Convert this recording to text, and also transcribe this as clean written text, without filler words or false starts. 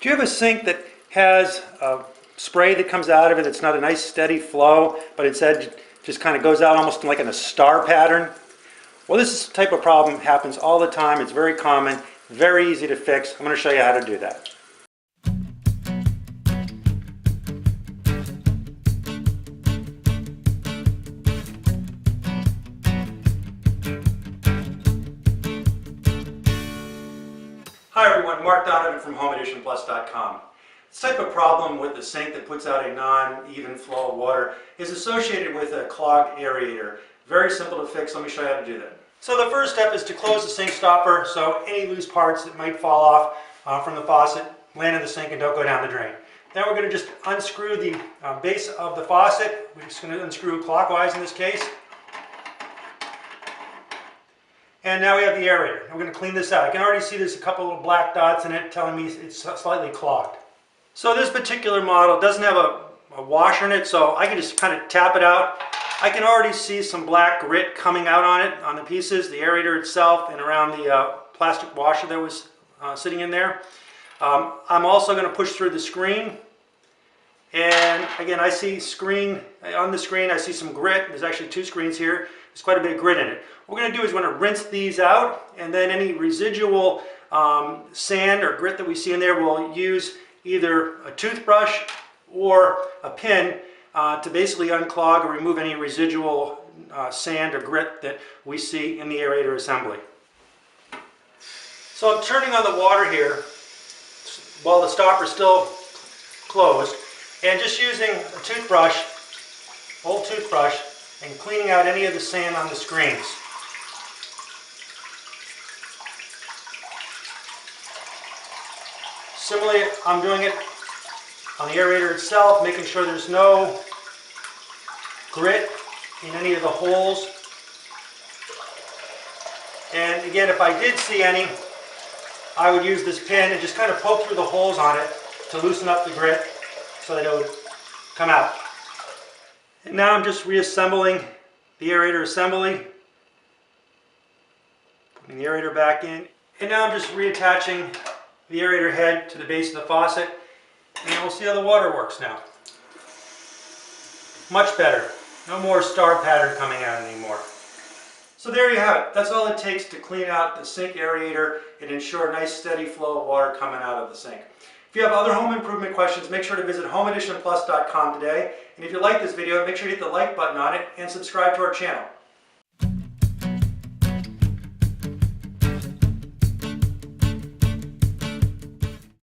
Do you have a sink that has a spray that comes out of it that's not a nice steady flow, but instead just kind of goes out almost like in a star pattern? Well, this type of problem happens all the time. It's very common, very easy to fix. I'm going to show you how to do that. Hi everyone, Mark Donovan from HomeAdditionPlus.com. This type of problem with the sink that puts out a non-even flow of water is associated with a clogged aerator. Very simple to fix. Let me show you how to do that. So the first step is to close the sink stopper so any loose parts that might fall off from the faucet land in the sink and don't go down the drain. Then we're going to just unscrew the base of the faucet. We're just going to unscrew clockwise in this case. And now we have the aerator. We're going to clean this out. I can already see there's a couple little black dots in it telling me it's slightly clogged. So this particular model doesn't have a washer in it, so I can just kind of tap it out. I can already see some black grit coming out on it, on the pieces, the aerator itself, and around the plastic washer that was sitting in there. I'm also going to push through the screen. And again, I see on the screen, I see some grit. There's actually two screens here. There's quite a bit of grit in it. What we're going to do is we're going to rinse these out, and then any residual sand or grit that we see in there, we'll use either a toothbrush or a pin to basically unclog or remove any residual sand or grit that we see in the aerator assembly. So I'm turning on the water here while the stopper is still closed, and just using a toothbrush, old toothbrush, and cleaning out any of the sand on the screens. Similarly, I'm doing it on the aerator itself, making sure there's no grit in any of the holes. And again, if I did see any, I would use this pin and just kind of poke through the holes on it to loosen up the grit so that it would come out. And now I'm just reassembling the aerator assembly, putting the aerator back in, and now I'm just reattaching the aerator head to the base of the faucet, and we'll see how the water works now. Much better. No more star pattern coming out anymore. So there you have it. That's all it takes to clean out the sink aerator and ensure a nice steady flow of water coming out of the sink. If you have other home improvement questions, make sure to visit HomeAdditionPlus.com today. And if you like this video, make sure to hit the like button on it and subscribe to our channel.